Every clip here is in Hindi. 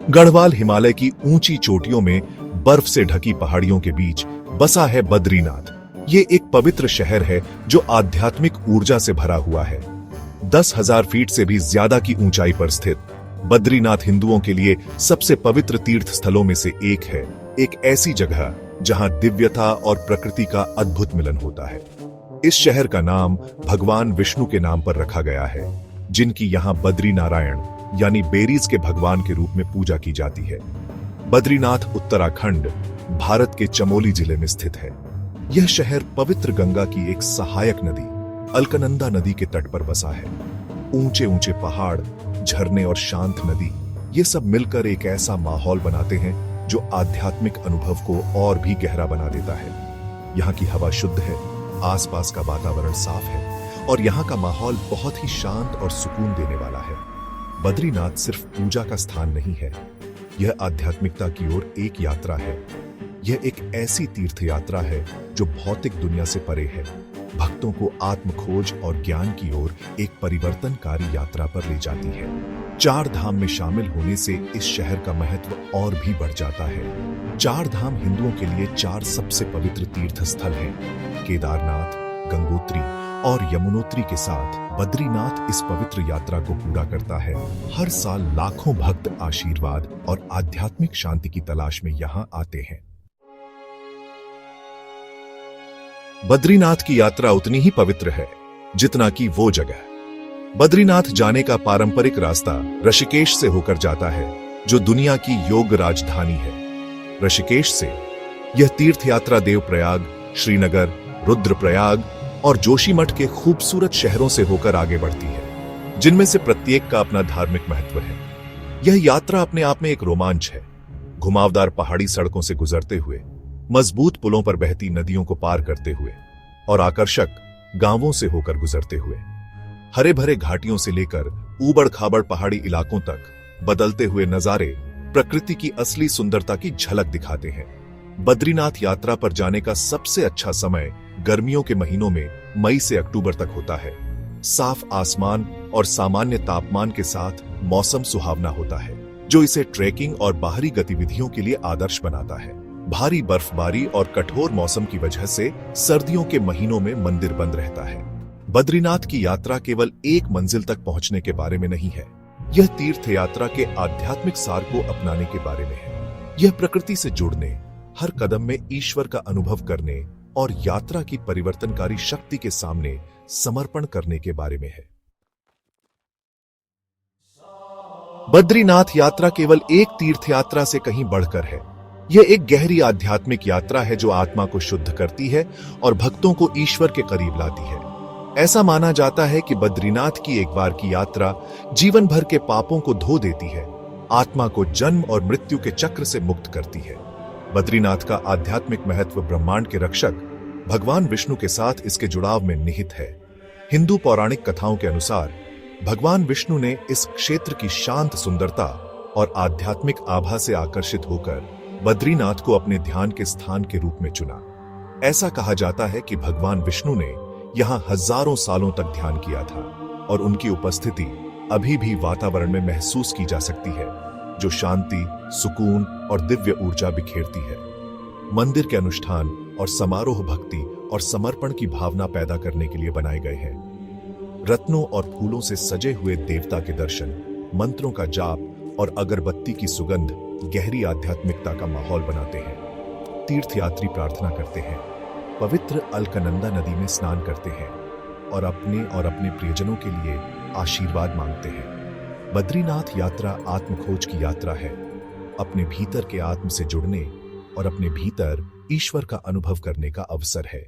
गढ़वाल हिमालय की ऊंची चोटियों में बर्फ से ढकी पहाड़ियों के बीच बसा है बद्रीनाथ। ये एक पवित्र शहर है जो आध्यात्मिक ऊर्जा से भरा हुआ है। 10,000 फीट से भी ज्यादा की ऊंचाई पर स्थित बद्रीनाथ हिंदुओं के लिए सबसे पवित्र तीर्थ स्थलों में से एक है। एक ऐसी जगह जहां दिव्यता और प्रकृति का अद्भुत मिलन होता है। इस शहर का नाम भगवान विष्णु के नाम पर रखा गया है, जिनकी यहां बद्री नारायण यानी बेरीज के भगवान के रूप में पूजा की जाती है। बद्रीनाथ उत्तराखंड, भारत के चमोली जिले में स्थित है। यह शहर पवित्र गंगा की एक सहायक नदी अलकनंदा नदी के तट पर बसा है। ऊंचे ऊंचे पहाड़, झरने और शांत नदी, ये सब मिलकर एक ऐसा माहौल बनाते हैं जो आध्यात्मिक अनुभव को और भी गहरा बना देता है। यहाँ की हवा शुद्ध है, आसपास का वातावरण साफ है और यहाँ का माहौल बहुत ही शांत और सुकून देने वाला है। बद्रीनाथ सिर्फ पूजा का स्थान नहीं है, यह आध्यात्मिकता की ओर एक यात्रा है। यह एक ऐसी तीर्थ यात्रा है जो भौतिक दुनिया से परे है, भक्तों को आत्म खोज और ज्ञान की ओर एक परिवर्तनकारी यात्रा पर ले जाती है। 4 धाम में शामिल होने से इस शहर का महत्व और भी बढ़ जाता है। 4 धाम हिंदुओं के लिए 4 सबसे पवित्र तीर्थ स्थल हैं। केदारनाथ, गंगोत्री और यमुनोत्री के साथ बद्रीनाथ इस पवित्र यात्रा को पूरा करता है। हर साल लाखों भक्त आशीर्वाद और आध्यात्मिक शांति की तलाश में यहाँ आते हैं। बद्रीनाथ की यात्रा उतनी ही पवित्र है जितना कि वो जगह। बद्रीनाथ जाने का पारंपरिक रास्ता ऋषिकेश से होकर जाता है, जो दुनिया की योग राजधानी है। ऋषिकेश से यह तीर्थ यात्रा देवप्रयाग, श्रीनगर, रुद्रप्रयाग और जोशीमठ के खूबसूरत शहरों से होकर आगे बढ़ती है, जिनमें से प्रत्येक का अपना धार्मिक महत्व है। यह यात्रा अपने आप में एक रोमांच है। घुमावदार पहाड़ी सड़कों से गुजरते हुए, मजबूत पुलों पर बहती नदियों को पार करते हुए और आकर्षक गांवों से होकर गुजरते हुए, हरे भरे घाटियों से लेकर ऊबड़ खाबड़ पहाड़ी इलाकों तक बदलते हुए नजारे प्रकृति की असली सुंदरता की झलक दिखाते हैं। बद्रीनाथ यात्रा पर जाने का सबसे अच्छा समय गर्मियों के महीनों में मई से अक्टूबर तक होता है। साफ आसमान और सामान्य तापमान के साथ मौसम सुहावना होता है, जो इसे ट्रेकिंग और बाहरी गतिविधियों के लिए आदर्श बनाता है। भारी बर्फबारी और कठोर मौसम की वजह से सर्दियों के महीनों में मंदिर बंद रहता है। बद्रीनाथ की यात्रा केवल एक मंजिल तक पहुंचने के बारे में नहीं है, यह तीर्थ यात्रा के आध्यात्मिक सार को अपनाने के बारे में है। यह प्रकृति से जुड़ने, हर कदम में ईश्वर का अनुभव करने और यात्रा की परिवर्तनकारी शक्ति के सामने समर्पण करने के बारे में है। बद्रीनाथ यात्रा केवल एक तीर्थ यात्रा से कहीं बढ़कर है। यह एक गहरी आध्यात्मिक यात्रा है जो आत्मा को शुद्ध करती है और भक्तों को ईश्वर के करीब लाती है। ऐसा माना जाता है कि बद्रीनाथ की एक बार की यात्रा जीवन भर के पापों को धो देती है, आत्मा को जन्म और मृत्यु के चक्र से मुक्त करती है। बद्रीनाथ का आध्यात्मिक महत्व ब्रह्मांड के रक्षक भगवान विष्णु के साथ इसके जुड़ाव में निहित है। हिंदू पौराणिक कथाओं के अनुसार भगवान विष्णु ने इस क्षेत्र की शांत सुंदरता और आध्यात्मिक आभा से आकर्षित होकर बद्रीनाथ को अपने ध्यान के स्थान के रूप में चुना। ऐसा कहा जाता है कि भगवान विष्णु ने यहां हजारों सालों तक ध्यान किया था और उनकी उपस्थिति अभी भी वातावरण में महसूस की जा सकती है, जो शांति, सुकून और दिव्य ऊर्जा बिखेरती है। मंदिर के अनुष्ठान और समारोह भक्ति और समर्पण की भावना पैदा करने के लिए बनाए गए हैं। रत्नों और फूलों से सजे हुए देवता के दर्शन, मंत्रों का जाप और अगरबत्ती की सुगंध गहरी आध्यात्मिकता का माहौल बनाते हैं। तीर्थयात्री प्रार्थना करते हैं, पवित्र अलकनंदा नदी में स्नान करते हैं और अपने प्रियजनों के लिए आशीर्वाद मांगते हैं। बद्रीनाथ यात्रा आत्मखोज की यात्रा है, अपने भीतर के आत्म से जुड़ने और अपने भीतर ईश्वर का अनुभव करने का अवसर है।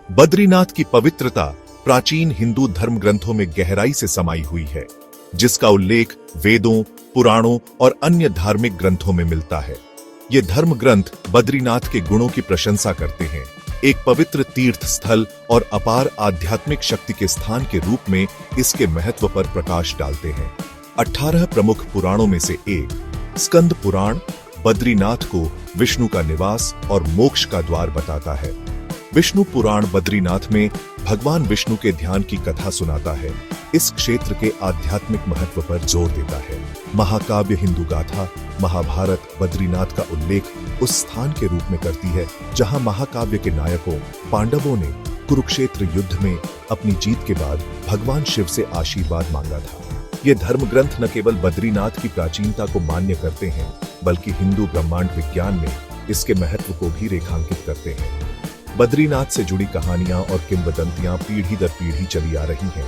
बद्रीनाथ की पवित्रता प्राचीन हिंदू धर्म ग्रंथों में गहराई से समाई हुई है, जिसका उल्लेख वेदों, पुराणों और अन्य धार्मिक ग्रंथों में मिलता है। ये धर्म ग्रंथ बद्रीनाथ के गुणों की प्रशंसा करते हैं, एक पवित्र तीर्थ स्थल और अपार आध्यात्मिक शक्ति के स्थान के रूप में इसके महत्व पर प्रकाश डालते हैं। 18 प्रमुख पुराणों में से एक स्कंद पुराण बद्रीनाथ को विष्णु का निवास और मोक्ष का द्वार बताता है। विष्णु पुराण बद्रीनाथ में भगवान विष्णु के ध्यान की कथा सुनाता है। इस क्षेत्र के आध्यात्मिक महत्व पर जोर देता है। महाकाव्य हिंदू गाथा महाभारत बद्रीनाथ का उल्लेख उस स्थान के रूप में करती है जहां महाकाव्य के नायकों पांडवों ने कुरुक्षेत्र युद्ध में अपनी जीत के बाद भगवान शिव से आशीर्वाद मांगा था। ये धर्म ग्रंथ न केवल बद्रीनाथ की प्राचीनता को मान्य करते हैं बल्कि हिंदू ब्रह्मांड विज्ञान में इसके महत्व को भी रेखांकित करते हैं। बद्रीनाथ से जुड़ी कहानियां और किंवदंतियां पीढ़ी दर पीढ़ी चली आ रही हैं।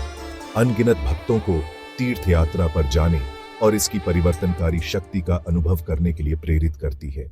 अनगिनत भक्तों को तीर्थ यात्रा पर जाने और इसकी परिवर्तनकारी शक्ति का अनुभव करने के लिए प्रेरित करती है।